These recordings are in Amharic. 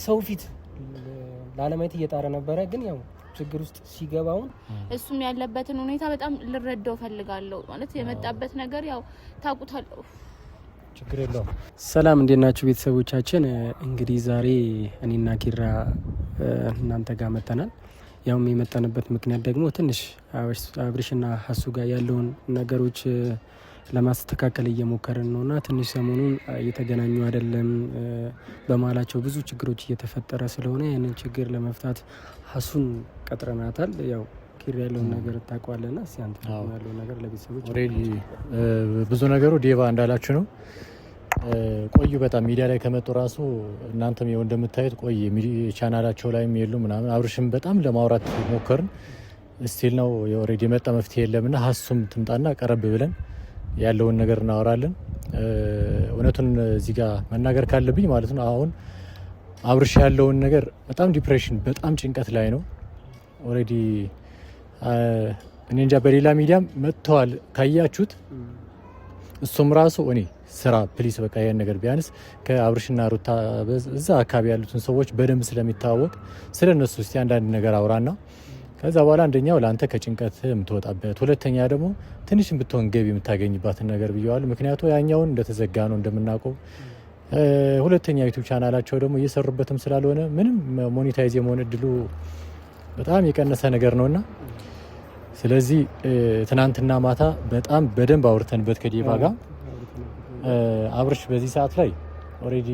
ሰው ፊት ላለማየት እየጣረ ነበረ። ግን ያው ችግር ውስጥ ሲገባው እሱም ያለበትን ሁኔታ በጣም ልረዳው ፈልጋለሁ። ማለት የመጣበት ነገር ያው ታውቁታል። ችግር የለውም። ሰላም እንዴት ናችሁ ቤተሰቦቻችን? እንግዲህ ዛሬ እኔና ኪራ እናንተ ጋር መጥተናል። ያውም የመጣንበት ምክንያት ደግሞ ትንሽ አብርሽና ሀሱ ጋር ያለውን ነገሮች ለማስተካከል እየሞከርን ነውና ትንሽ ሰሞኑን እየተገናኙ አይደለም። በመሀላቸው ብዙ ችግሮች እየተፈጠረ ስለሆነ ያንን ችግር ለመፍታት ሀሱን ቀጥረናታል። ያው ኪራ ያለውን ነገር ታውቀዋለና እስኪ አንተ ያለውን ነገር ለቤተሰቦች ኦሬዲ ብዙ ነገሩ ዴቫ እንዳላችሁ ነው። ቆዩ በጣም ሚዲያ ላይ ከመጡ ራሱ እናንተም ይኸው እንደምታዩት ቆይ ቻናላቸው ላይም የሉ ምናምን። አብርሽም በጣም ለማውራት ሞከርን ስቲል ነው ኦሬዲ የመጣ መፍትሄ የለምና ሀሱም ትምጣና ቀረብ ብለን ያለውን ነገር እናወራለን። እውነቱን እዚህ ጋር መናገር ካለብኝ ማለት ነው አሁን አብርሽ ያለውን ነገር በጣም ዲፕሬሽን፣ በጣም ጭንቀት ላይ ነው ኦሬዲ። እኔ እንጃ በሌላ ሚዲያም መጥተዋል ካያችሁት። እሱም ራሱ እኔ ስራ ፕሊስ በቃ ያን ነገር ቢያንስ ከአብርሽና ሩታ እዛ አካባቢ ያሉትን ሰዎች በደንብ ስለሚታወቅ ስለነሱ እስቲ አንዳንድ ነገር አውራና ከዛ በኋላ አንደኛው ለአንተ ከጭንቀት የምትወጣበት፣ ሁለተኛ ደግሞ ትንሽም ብትሆን ገቢ የምታገኝባትን ነገር ብየዋል። ምክንያቱ ያኛውን እንደተዘጋ ነው እንደምናውቀው። ሁለተኛ ዩቱብ ቻናላቸው ደግሞ እየሰሩበትም ስላልሆነ ምንም ሞኔታይዝ የመሆን እድሉ በጣም የቀነሰ ነገር ነውና ስለዚህ ትናንትና ማታ በጣም በደንብ አውርተንበት ከዴቫ ጋር አብርሽ በዚህ ሰዓት ላይ ኦሬዲ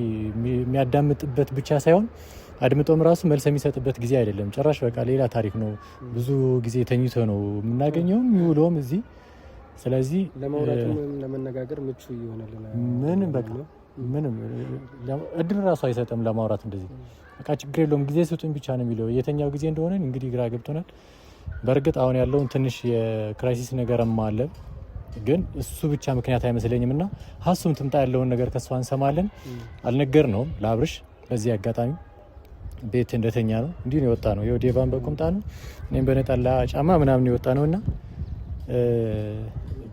የሚያዳምጥበት ብቻ ሳይሆን አድምጦም ራሱ መልስ የሚሰጥበት ጊዜ አይደለም። ጭራሽ በቃ ሌላ ታሪክ ነው። ብዙ ጊዜ ተኝቶ ነው የምናገኘውም የሚውለውም እዚህ። ስለዚህ ለማውራትም ለመነጋገር ምቹ ይሆናል። ምንም በቃ ምንም እድል ራሱ አይሰጥም ለማውራት እንደዚህ። በቃ ችግር የለውም ጊዜ ስጡኝ ብቻ ነው የሚለው። የተኛው ጊዜ እንደሆነ እንግዲህ ግራ ገብቶናል። በእርግጥ አሁን ያለውን ትንሽ የክራይሲስ ነገርም አለ፣ ግን እሱ ብቻ ምክንያት አይመስለኝም እና ሀሱም ትምጣ ያለውን ነገር ከሷ እንሰማለን። አልነገርነውም ለአብርሽ በዚህ አጋጣሚ ቤት እንደተኛ ነው እንዲሁ ነው የወጣ ነው። የዴቫን በቁምጣ ነው እኔም በነጠላ ጫማ ምናምን የወጣ ነው እና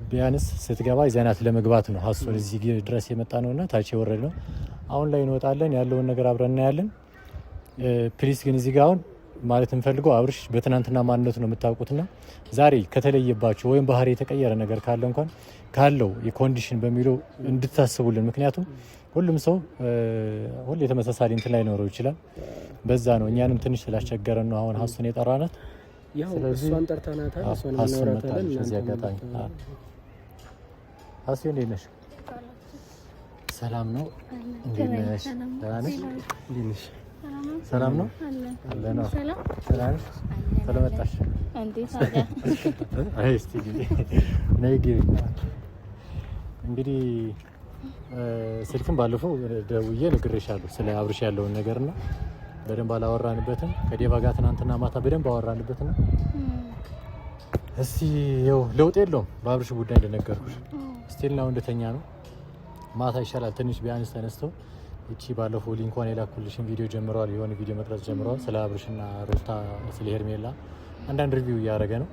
ቢያንስ ስትገባ ይዘናት ለመግባት ነው ሀሱ እዚህ ድረስ የመጣ ነው እና ታች የወረድ ነው። አሁን ላይ እንወጣለን፣ ያለውን ነገር አብረን እናያለን። ፕሊስ ግን እዚህ ጋር አሁን ማለት እንፈልገው አብርሽ በትናንትና ማንነቱ ነው የምታውቁትና ዛሬ ከተለየባቸው ወይም ባህሪ የተቀየረ ነገር ካለ እንኳን ካለው የኮንዲሽን በሚለው እንድታስቡልን። ምክንያቱም ሁሉም ሰው ሁሉ የተመሳሳይ እንትን ላይ ኖረው ይችላል። በዛ ነው እኛንም ትንሽ ስላስቸገረን ነው አሁን ሀሱን የጠራናት። ያው እሷን ጠርታናታል፣ እሷን እናወራታለን። እዚህ አጋጣሚ ሀሱ እንዴት ነሽ? ሰላም ነው? እንዴት ነሽ? ደህና ነሽ? እንዴት ነሽ? ሰላም ነው አለ ነው። ሰላም ስለመጣሽ እንዴት አለ? አይ እስቲ ነይ እንግዲህ ስልክም ባለፈው ደውዬ ነግሬሻለሁ ስለ አብርሽ ያለውን ነገርና በደንብ አላወራንበትም። ከዴቫ ጋር ትናንትና ማታ በደንብ አወራንበትና እስቲ ይኸው ለውጥ የለውም በአብርሽ ጉዳይ እንደነገርኩሽ። ስቲል ነው እንደተኛ ነው። ማታ ይሻላል ትንሽ ቢያንስ ተነስተው እቺ ባለፈው ሊንኳን የላኩልሽን ቪዲዮ ጀምረዋል፣ የሆነ ቪዲዮ መቅረጽ ጀምረዋል ስለ አብርሽና ሩታ፣ ስለ ሄርሜላ አንዳንድ ሪቪው እያደረገ ነው።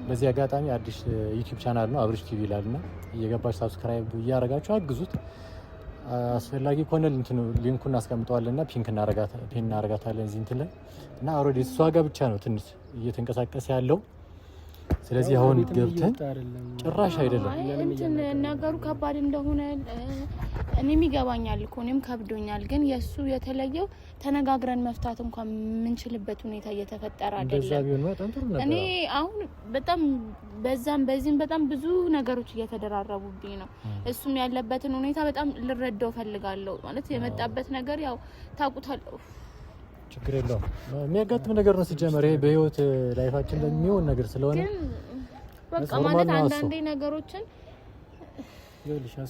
በዚህ አጋጣሚ አዲስ ዩቲዩብ ቻናል ነው አብርሽ ቲቪ ይላልና እየገባች ሳብስክራይብ እያደረጋችሁ አግዙት። አስፈላጊ ከሆነ ሊንኩን እናስቀምጠዋለንና ፒን እናረጋታለን እዚህ እንትን ላይ እና ኦሬዲ እሷ ጋር ብቻ ነው ትንሽ እየተንቀሳቀሰ ያለው። ስለዚህ አሁን ገብተን ጭራሽ አይደለም እንትን ነገሩ ከባድ እንደሆነ እኔም ይገባኛል እኮ እኔም ከብዶኛል። ግን የሱ የተለየው ተነጋግረን መፍታት እንኳን የምንችልበት ሁኔታ እየተፈጠረ አይደለም። እኔ አሁን በጣም በዚህም በጣም ብዙ ነገሮች እየተደራረቡብኝ ነው። እሱም ያለበትን ሁኔታ በጣም ልረዳው ፈልጋለሁ። ማለት የመጣበት ነገር ያው ታውቁታል። ችግር የለውም የሚያጋጥም ነገር ነው ሲጀመር። ይሄ በህይወት ላይፋችን ለሚሆን ነገር ስለሆነ በቃ ማለት አንዳንዴ ነገሮችን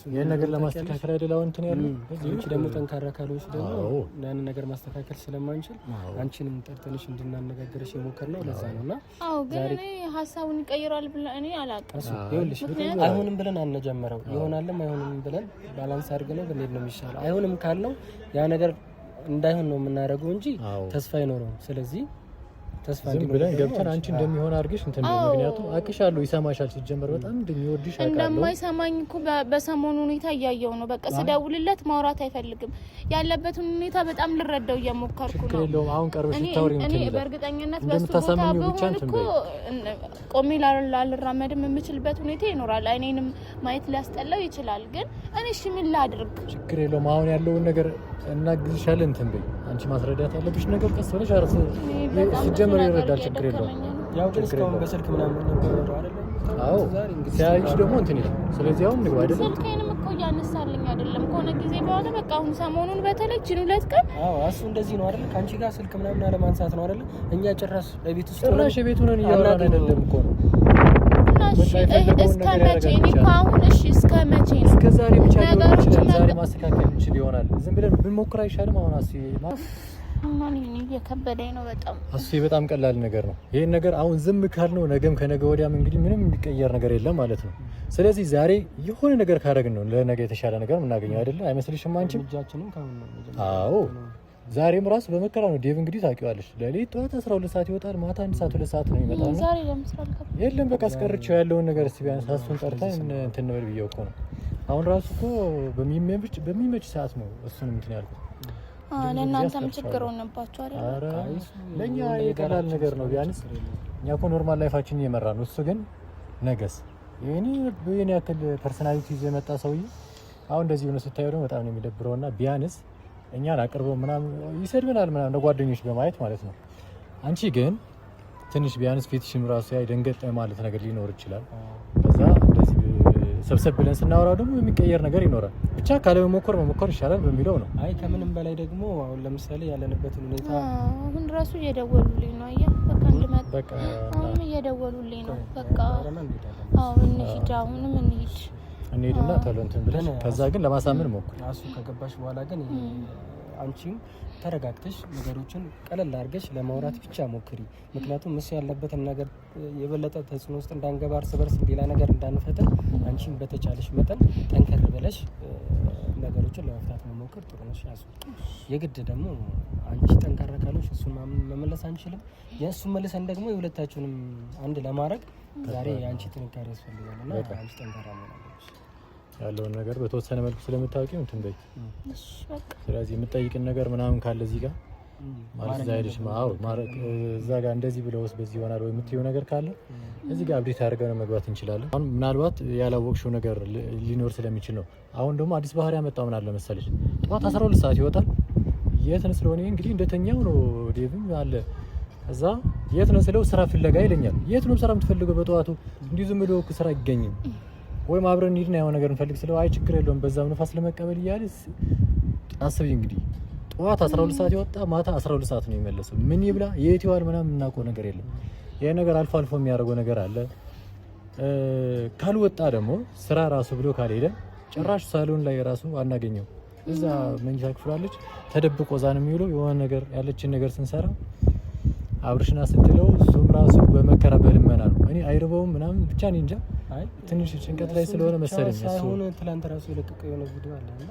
ይሄን ነገር ለማስተካከል አይደለም እንትን ያለው እቺ ደግሞ ጠንካራ ካሎች ደግሞ ያን ነገር ማስተካከል ስለማንችል አንቺንም ጠርተንሽ እንድናነጋገርሽ የሞከርነው ለዛ ነውና ግን እኔ ሀሳቡን ይቀይራል ብለ እኔ አላውቅም። ይኸውልሽ አይሆንም ብለን አንጀምረው ይሆናልም አይሆንም ብለን ባላንስ አድርገን ብንሄድ ነው የሚሻለው። አይሆንም ካልነው ያ ነገር እንዳይሆን ነው የምናደርገው እንጂ ተስፋ አይኖረውም። ስለዚህ ተስፋ ዝም ብለን ገብተን አንቺ እንደሚሆን አድርገሽ እንትን ነው። ምክንያቱም አቅሻለሁ ይሰማሻል። ሲጀመር በጣም እንደሚወድሽ አውቃለሁ። እንደማይሰማኝ እኮ በሰሞኑ ሁኔታ እያየው ነው። በቃ ስደውልለት ማውራት አይፈልግም። ያለበትን ሁኔታ በጣም ልረዳው እየሞከርኩ ነው። ስለዚህ አሁን ቀርበሽ ታውሪ ነው። እኔ በእርግጠኝነት በሱ ቦታ እኮ ቆሜ ላልራመድም የምችልበት ሁኔታ ይኖራል። አይኔንም ማየት ሊያስጠላው ይችላል። ግን እኔ እሺ ምን ላድርግ? ችግር የለውም። አሁን ያለውን ነገር እናግዝሻለን። እንትን በይ አንቺ ማስረዳት ያለብሽ ነገር ቀስ ብለሽ አረፍ ሲጀመር ይረዳል። ችግር የለውም። ያው ግን እስካሁን በስልክ ምናምን ነበር አይደል? አዎ ሲያይሽ ደግሞ እንትን ይላል። ስለዚህ አሁን ንግባ አይደል? ስልኬንም እኮ እያነሳልኝ አይደለም ከሆነ ጊዜ በኋላ በቃ አሁን ሰሞኑን በተለይ ችን 2 ቀን እሱ እንደዚህ ነው አይደል? ካንቺ ጋር ስልክ ምናምን አለ ማንሳት ነው አይደል? እኛ ጭራሽ በቤት ውስጥ ጭራሽ የቤቱን እያወራን አይደለም እኮ ነው። እስከ መቼ ነው አሁን? እሺ እስከ መቼ ነው? እስከ ዛሬ ብቻ ሊሆን ይችላል። ዛሬ ማስተካከል እንችል ይሆናል። ዝም ብለን ብንሞክር አይሻልም? አሁን ማን የከበደኝ ነው በጣም በጣም ቀላል ነገር ነው። ይሄን ነገር አሁን ዝም ካልነው ነገም ከነገ ወዲያም እንግዲህ ምንም የሚቀየር ነገር የለም ማለት ነው። ስለዚህ ዛሬ የሆነ ነገር ካደረግን ነው ለነገ የተሻለ ነገር የምናገኘው አይደለ? አይመስልሽም አንቺ? እጃችንን ካሁን ነው። አዎ ዛሬም ራሱ በመከራ ነው። ዴቭ እንግዲህ ታውቂዋለሽ፣ ለሊት ጠዋት 12 ሰዓት ይወጣል፣ ማታ 1 ሰዓት 2 ሰዓት ነው የሚመጣው። ዛሬ ለምሳሌ የለም በቃ አስቀርቼው ያለውን ነገር እስቲ ቢያንስ እሱን ጠርተን እንትን ነው ብዬው እኮ ነው። አሁን ራሱ እኮ በሚመች ሰዓት ነው እሱን እንትን ያልኩት። ለእናንተም ችግር ሆነባችሁ አይደል? ኧረ ለእኛ የቀላል ነገር ነው። ቢያንስ እኛ እኮ ኖርማል ላይፋችንን እየመራ ነው። እሱ ግን ነገስ የኔ ያክል ፐርሰናሊቲ ይዞ የመጣ ሰውዬ አሁን እንደዚህ ሆነ ስታየው ደግሞ በጣም ነው የሚደብረውና ቢያንስ እኛን አቅርበው ምናምን ይሰድበናል ምናምን ለጓደኞች በማየት ማለት ነው። አንቺ ግን ትንሽ ቢያንስ ፊትሽም ራሱ ያይ ደንገጥ ማለት ነገር ሊኖር ይችላል። ከዛ እንደዚህ ሰብሰብ ብለን ስናወራው ደግሞ የሚቀየር ነገር ይኖራል። ብቻ ካለ መሞከር ይሻላል በሚለው ነው። አይ ከምንም በላይ ደግሞ አሁን ለምሳሌ ያለንበትን ሁኔታ አሁን ራሱ እየደወሉልኝ ነው። አየህ በቃ እንድመጣ በቃ አሁን እየደወሉልኝ ነው። በቃ አሁን እንሂድ፣ አሁንም እንሂድና ቶሎ እንትን ብለን ከዛ ግን ለማሳመን ሞክር። እሱ ከገባሽ በኋላ ግን አንቺም ተረጋግተሽ ነገሮችን ቀለል አድርገሽ ለማውራት ብቻ ሞክሪ። ምክንያቱም እሱ ያለበትን ነገር የበለጠ ተጽዕኖ ውስጥ እንዳንገባ እርስ በርስ ሌላ ነገር እንዳንፈጥር አንቺም በተቻለሽ መጠን ጠንከር ብለሽ ነገሮችን ለመፍታት መሞከር ጥሩ ነው። ያሱ የግድ ደግሞ አንቺ ጠንካራ ካለሽ እሱን መመለስ አንችልም። የእሱን መልሰን ደግሞ የሁለታችሁንም አንድ ለማድረግ ዛሬ የአንቺ ጥንካሬ ያስፈልጋል እና አንቺ ጠንካራ መሆን አለብሽ። ያለውን ነገር በተወሰነ መልኩ ስለምታውቂው እንትን በይ። ስለዚህ የምትጠይቅን ነገር ምናምን ካለ እዚህ ጋር ማለት ዛይድሽ ማረቅ እዛ ጋር እንደዚህ ብለውስ በዚህ ይሆናል ወይ የምትይው ነገር ካለ እዚህ ጋር አብዴት አድርገን መግባት እንችላለን። አሁን ምናልባት ያላወቅሽው ነገር ሊኖር ስለሚችል ነው። አሁን ደግሞ አዲስ ባህሪ ያመጣው ምን አለ መሰለሽ፣ ጠዋት 12 ሰዓት ይወጣል። የት ነው ስለሆነ እንግዲህ እንደተኛው ነው ዴቭም አለ እዛ የት ነው ስለው ስራ ፍለጋ ይለኛል። የት ነው ስራ የምትፈልገው በጠዋቱ? እንዲሁ ዝም ብሎ ስራ አይገኝም ወይም አብረን እንሂድና ያው ነገር እንፈልግ ስለው አይ ችግር የለውም በዛው ንፋስ ለመቀበል እያለ አስቢ እንግዲህ ጠዋት 12 ሰዓት ይወጣ ማታ 12 ሰዓት ነው የሚመለሰው። ምን ይብላ የት ይዋል ምናምን እናውቀው ነገር የለም። ይሄ ነገር አልፎ አልፎ የሚያደርገው ነገር አለ። ካልወጣ ደግሞ ስራ ራሱ ብሎ ካልሄደ ጭራሽ ሳሎን ላይ ራሱ አናገኘው። እዛ መኝታ ክፍላለች ተደብቆ እዛ ነው የሚውለው። የሆነ ነገር ያለችን ነገር ስንሰራ አብርሽና ስትለው እሱም ራሱ በመከራ በልመና ነው። እኔ አይርበውም ምናምን ብቻ እኔ እንጃ ትንሽ ጭንቀት ላይ ስለሆነ መሰለኝ። እሱ አሁን ትላንት ራሱ የለቀቀው የሆነ ቪዲዮ አለና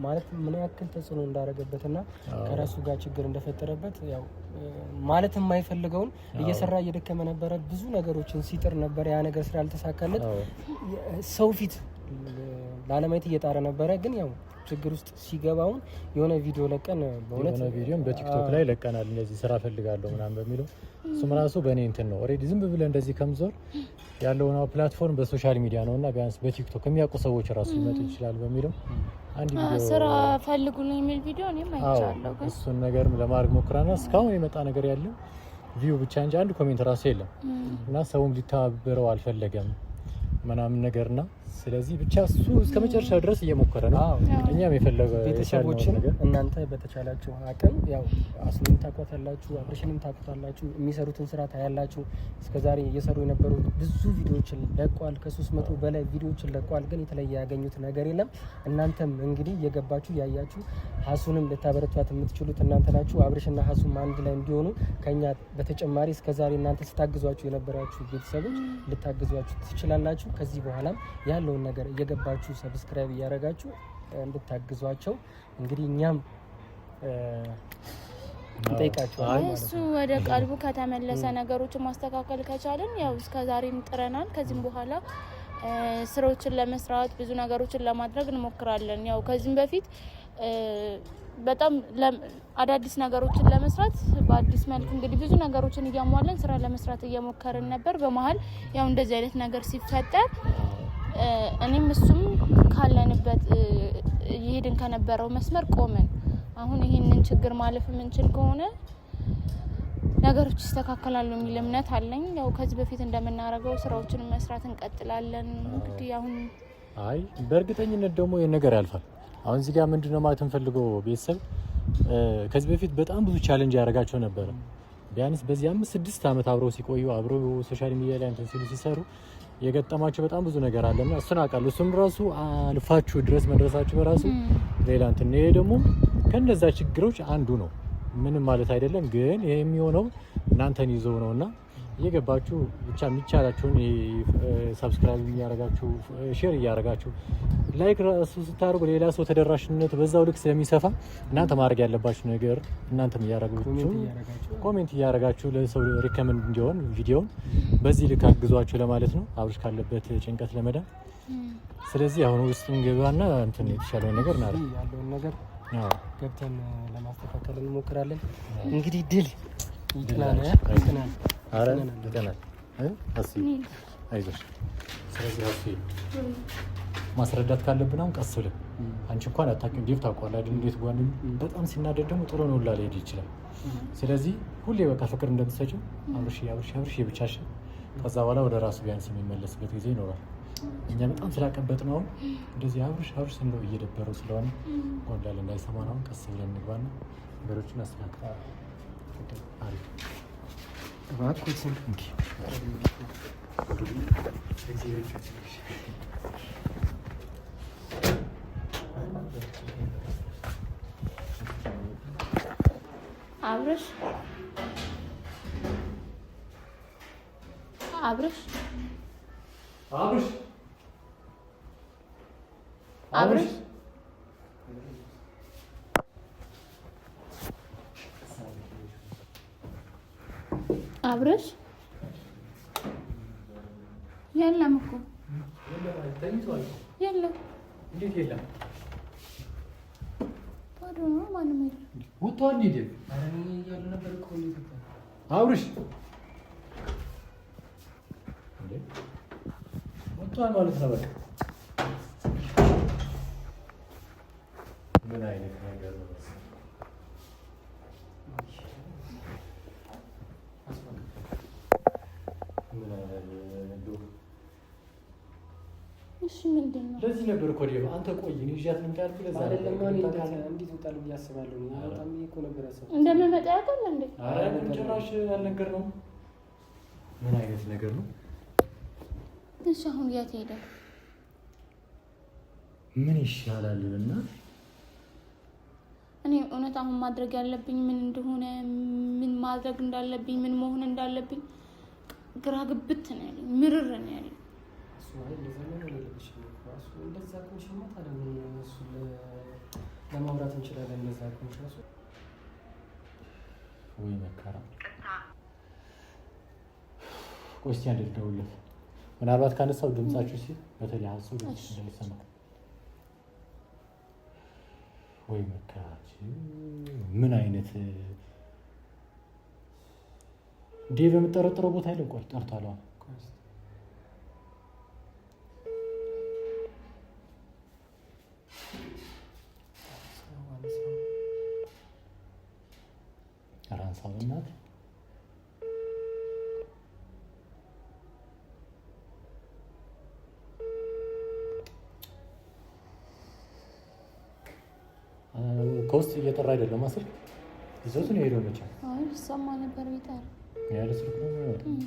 ማለት ምን ያክል ተጽዕኖ እንዳደረገበትና ከራሱ ጋር ችግር እንደፈጠረበት ያው ማለት የማይፈልገውን እየሰራ እየደከመ ነበረ። ብዙ ነገሮችን ሲጥር ነበር። ያ ነገር ስላልተሳካለት ሰው ፊት ላለማየት እየጣረ ነበረ። ግን ያው ችግር ውስጥ ሲገባውን የሆነ ቪዲዮ ለቀን በእውነት የሆነ ቪዲዮም በቲክቶክ ላይ ለቀናል። እንደዚህ ስራ ፈልጋለሁ ምናምን በሚለው እሱም ራሱ በእኔ እንትን ነው ኦልሬዲ ዝም ብለን እንደዚህ ከምዞር ያለውን ፕላትፎርም በሶሻል ሚዲያ ነውና ቢያንስ በቲክቶክ የሚያውቁ ሰዎች ራሱ ሊመጡ ይችላል በሚለው አንድ ቪዲዮ ስራ ፈልጉልኝ የሚል ቪዲዮ እኔም አይቻለሁ። ግን እሱን ነገር ለማድረግ ሞክራና እስካሁን የመጣ ነገር ያለው ቪው ብቻ እንጂ አንድ ኮሜንት ራሱ የለም እና ሰውም ሊተባበረው አልፈለገም ምናምን ነገርና ስለዚህ ብቻ እሱ እስከ መጨረሻው ድረስ እየሞከረ ነው። እኛም የፈለገው ቤተሰቦችን እናንተ በተቻላችሁ አቅም ያው አስሉን ታቋታላችሁ፣ አብርሽንም ታቋታላችሁ፣ የሚሰሩትን ስራ ታያላችሁ። እስከዛሬ እየሰሩ የነበሩ ብዙ ቪዲዮዎችን ለቋል። ከ300 በላይ ቪዲዮዎችን ለቋል። ግን የተለየ ያገኙት ነገር የለም። እናንተም እንግዲህ እየገባችሁ ያያችሁ ሀሱንም ልታበረቷት የምትችሉት እናንተ ናችሁ። አብርሽና ሀሱም አንድ ላይ እንዲሆኑ ከኛ በተጨማሪ እስከዛሬ እናንተ ስታግዟችሁ የነበራችሁ ቤተሰቦች ልታግዟችሁ ትችላላችሁ። ከዚህ በኋላም ያለውን ነገር እየገባችሁ ሰብስክራይብ እያደረጋችሁ እንድታግዟቸው እንግዲህ እኛም እንጠይቃቸዋለን። እሱ ወደ ቀልቡ ከተመለሰ ነገሮችን ማስተካከል ከቻልን ያው እስከዛሬም ጥረናል። ከዚህም በኋላ ስራዎችን ለመስራት ብዙ ነገሮችን ለማድረግ እንሞክራለን። ያው ከዚህም በፊት በጣም አዳዲስ ነገሮችን ለመስራት በአዲስ መልክ እንግዲህ ብዙ ነገሮችን እያሟለን ስራ ለመስራት እየሞከርን ነበር። በመሀል ያው እንደዚህ አይነት ነገር ሲፈጠር እኔም እሱም ካለንበት ይሄድን ከነበረው መስመር ቆመን አሁን ይሄንን ችግር ማለፍ የምንችል ከሆነ ነገሮች ይስተካከላሉ የሚል እምነት አለኝ። ያው ከዚህ በፊት እንደምናደርገው ስራዎችን መስራት እንቀጥላለን። እንግዲህ አሁን በእርግጠኝነት ደግሞ ይሄን ነገር ያልፋል። አሁን እዚህ ጋር ምንድነው ማለት እንፈልገው ቤተሰብ ከዚህ በፊት በጣም ብዙ ቻሌንጅ ያደርጋቸው ነበር። ቢያንስ በዚህ 5-6 አመት አብረው ሲቆዩ አብረው ሶሻል ሚዲያ ላይ እንትን ሲሰሩ የገጠማቸው በጣም ብዙ ነገር አለና እሱን አውቃለሁ። እሱም ራሱ አልፋችሁ ድረስ መድረሳችሁ በራሱ ሌላ እንትን ነው። ይሄ ደግሞ ከነዛ ችግሮች አንዱ ነው። ምንም ማለት አይደለም፣ ግን ይሄ የሚሆነው እናንተን ይዘው ነውና እየገባችሁ ብቻ የሚቻላችሁን ሰብስክራይብ እያደረጋችሁ ሼር እያደረጋችሁ ላይክ ራሱ ስታደርጉ ሌላ ሰው ተደራሽነት በዛው ልክ ስለሚሰፋ እናንተ ማድረግ ያለባችሁ ነገር እናንተም እያደረጋችሁ ኮሜንት እያደረጋችሁ ለሰው ሪከመንድ እንዲሆን ቪዲዮውን በዚህ ልክ አግዟችሁ ለማለት ነው፣ አብርሽ ካለበት ጭንቀት ለመዳን። ስለዚህ አሁን ውስጥ እንገባና እንትን የተሻለውን ነገር እናደርግ ያለውን ነገር ገብተን ለማስተካከል እንሞክራለን። እንግዲህ ድል ይጥናል። አረ ይተናል አይዞሽ። ስለዚህ ማስረዳት ካለብን አሁን ቀስ ብለን አንቺ እንኳን አታውቂም ዴቭ ታውቀዋለህ አይደል? እንዴት ጓደኛ በጣም ሲናደድ ደግሞ ጥሎ ነው ላለ ሄድ ይችላል። ስለዚህ ሁሌ በቃ ፍቅር እንደምትሰጪው አብርሽ የብቻሽን ከዛ በኋላ ወደ ራሱ ቢያንስ የሚመለስበት ጊዜ ይኖራል። እኛ በጣም ስላቀበጥ ነው እንደዚህ አብርሽ ስንለው እየደበረው ስለሆነ ጎንዳል እንዳይሰማ ነው። ቀስ ብለን እንግባና ነገሮችን አስተካክል። አሪፍ እባክዎትን አብርሽ የለም እኮ የለም። እንዴት የለም? ባዶ ነው። ማንም የለም። ወጥቷል። እንዴ ያለ ነበር እኮ አብርሽ ወጥቷል ማለት ነው። በቃ ምን አይነት ነገር ነው? እሺ ምንድን ነው? ለዚህ ነበር እኮ ዴቭ አንተ ቆይ እኔ ይዣት ልምጣ ያልኩ ለዛ አይደለም። ማን እንዴት ወጣል ብዬ አስባለሁ። በጣም እኮ ነበር ያሰብኩት እንደምመጣ ያውቃል እንዴ? አረ ጭራሽ አልነገርነውም። ምን አይነት ነገር ነው? እሺ አሁን የት ሄደ? ምን ይሻላል? እና እኔ እውነት አሁን ማድረግ ያለብኝ ምን እንደሆነ ምን ማድረግ እንዳለብኝ ምን መሆን እንዳለብኝ ግራ ግብት ነው ያለኝ፣ ምርር ነው ያለኝ። እንደዛ ኮንሽማ ታዲያ እሱ ለማውራት እንችላለን። እንደዛ ኮንሽ ራሱ ወይ መከራ። ቆይ እስኪ አንዴ ልደውልለት፣ ምናልባት ካነሳው ድምጻችሁ ሲል በተለይ ሀሳቡ ድምጽ እንደሚሰማ ወይ መከራ። ምን አይነት ዴቭ የምጠረጥረው ቦታ አይደለም። ቆይ ጠርቷል። ራንሳው እናት ከውስጥ እየጠራ አይደለም ማስል ይዞት ነው ሄዶ መቻ ሰማ ነበር ቢጠራ ያለ ስልክ ነው ማለት ነው።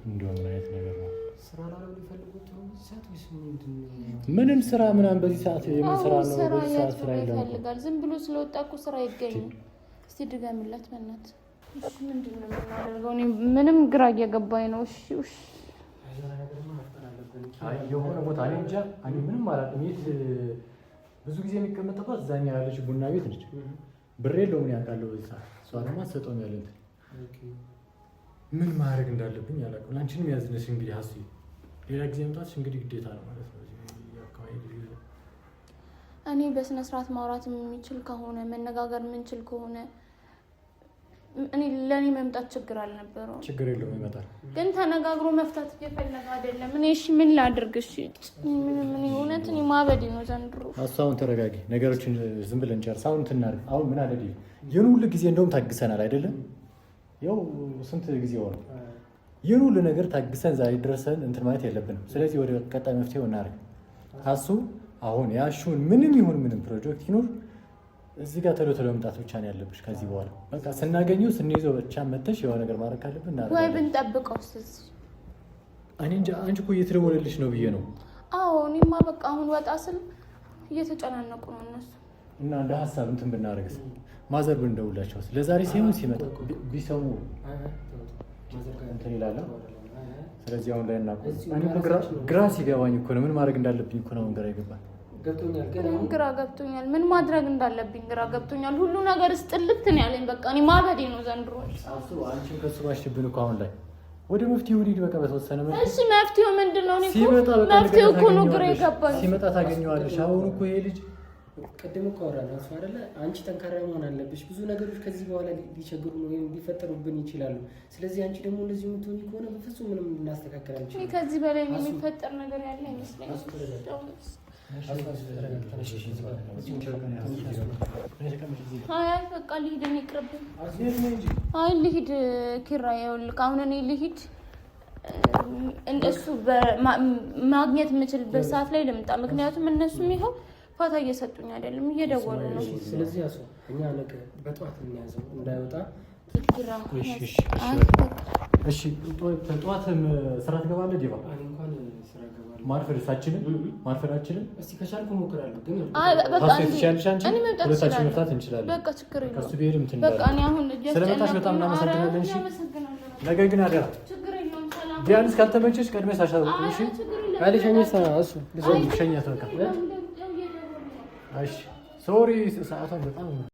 እንደው ምን አይነት ነገር ነው? ስራ ላይ ሊፈልጉት ነው ሰዓት ወይስ ምንድነው? ምንም ስራ ምናምን በዚህ ሰዓት የምንሰራ ነው። በዚህ ሰዓት ስራ ይፈልጋል። ዝም ብሎ ስለወጣ እኮ ስራ አይገኝም። እስቲ ድገምላት በእናትህ። እሺ ምንድን ነው የምናደርገው? እኔ ምንም ግራ እየገባኝ ነው። እሺ አይ የሆነ ቦታ እኔ እንጃ እኔ ምንም አላውቅም። የት ብዙ ጊዜ የሚቀመጥባት እዛኛ ያለች ቡና ቤት ነች። ብር የለውም እኔ አውቃለሁ። በዛ እሷ ደግሞ አትሰጠውም ያለኝ ምን ማድረግ እንዳለብኝ አላውቅም። ላንቺንም ያዝነሽ እንግዲህ ሀሱ ሌላ ጊዜ መምጣትሽ እንግዲህ ግዴታ ነው ማለት ነው። እኔ በስነ ስርዓት ማውራት የሚችል ከሆነ መነጋገር የምንችል ከሆነ እኔ ለኔ መምጣት ችግር አልነበረውም። ችግር የለውም ይመጣል። ግን ተነጋግሮ መፍታት እየፈለገ አይደለም። እኔ እሺ ምን ላድርግ? እሺ ምን እውነት እኔ ማበዴ ነው ዘንድሮ። አሁን ተረጋጊ፣ ነገሮችን ዝም ብለን ጨርስ። አሁን ትናደርግ አሁን ምን አለ ይሄን ሁሉ ጊዜ እንደውም ታግሰናል አይደለም? ያው ስንት ጊዜ ሆነ ይሄን ሁሉ ነገር ታግሰን ዛሬ ድረሰን እንትን ማለት የለብንም። ስለዚህ ወደ ቀጣይ መፍትሄው እናደርግ። ሀሱ አሁን ያሹን ምንም ይሁን ምንም ፕሮጀክት ይኖር እዚህ ጋር ቶሎ መምጣት ብቻ ነው ያለብሽ። ከዚህ በኋላ በቃ ስናገኘው ስንይዘው ብቻ መተሽ የሆነ ነገር ማድረግ ካለብን እናደርጋለን። ወይ ብንጠብቀው እኔ እንጃ። አንቺ እኮ እየተደወለልሽ ነው ብዬ ነው። አዎ እኔማ በቃ አሁን ወጣ ስል እየተጨናነቁ ነው እነሱ እና እንደ ሀሳብ እንትን ብናደርግስ ማዘር ብንደውላቸውስ ለዛሬ ሲሆን ሲመጣ ቢሰሙ እንትን ይላል። ስለዚህ አሁን ላይ እናቁ። እኔ ግራ ሲገባኝ እኮ ነው ምን ማድረግ እንዳለብኝ እኮ ነው ግራ ይገባል። ግራ ገብቶኛል። ምን ማድረግ እንዳለብኝ ግራ ገብቶኛል። ሁሉ ነገር ስጥልት ነው ያለኝ። በቃ እኔ ማበዴ ነው ዘንድሮ። አንቺም ከሱ ባሽብን እኮ አሁን ላይ ወደ መፍትሄው ሊድ በቃ በተወሰነ መልኩ። እሺ መፍትሄው ምንድነው? እኔ መፍትሄው እኮ ነው ግራ የገባኝ። ሲመጣ ታገኘዋለሽ። አሁን እኮ ይሄ ልጅ ቅድም እኮ አወራን እሱ አይደለ? አንቺ ጠንካራ መሆን አለብሽ። ብዙ ነገሮች ከዚህ በኋላ ሊቸግሩ ነው ወይም ሊፈጠሩብን ይችላሉ። ስለዚህ አንቺ ደግሞ እንደዚህ የምትሆኚ ከሆነ በፍጹም ምንም ልናስተካክል አንችልም። ከዚህ በላይ የሚፈጠር ነገር ያለ አይመስለኝም። አይ በቃ ልሂድ፣ እኔ ይቅርብኝ። አይ ልሂድ ኪራ፣ ይኸውልህ አሁን እኔ ልሂድ እሱ ማግኘት የምችልበት ሰዓት ላይ ልምጣ። ምክንያቱም እነሱም ይኸው ፋታ እየሰጡኝ አይደለም፣ እየደወሉ ነው። ስለዚህ ያሱ እኛ ነገ በጠዋት እንያዘው እንዳይወጣ። እሺ ጠዋትም ስራ ትገባለህ ዲባ? እንኳን ስራ እገባለሁ። ማርፈዳችንን እስቲ ከቻልኩ እሞክራለሁ። ግን ሁለታችን መፍታት እንችላለን። በቃ ችግር የለውም። ከሱ ብሄድም እንትን በቃ እኔ አሁን ስለመጣሽ በጣም እናመሰግናለን። እሺ ነገ ግን አደራ ችግር የለውም። ሰላም ቢያንስ ካልተመቸሽ ቀድመሽ አሳውቂኝ። እሺ አይልሽኝስ? እሱ ሸኛት በቃ። እሺ ሶሪ ሰዓቷን በጣም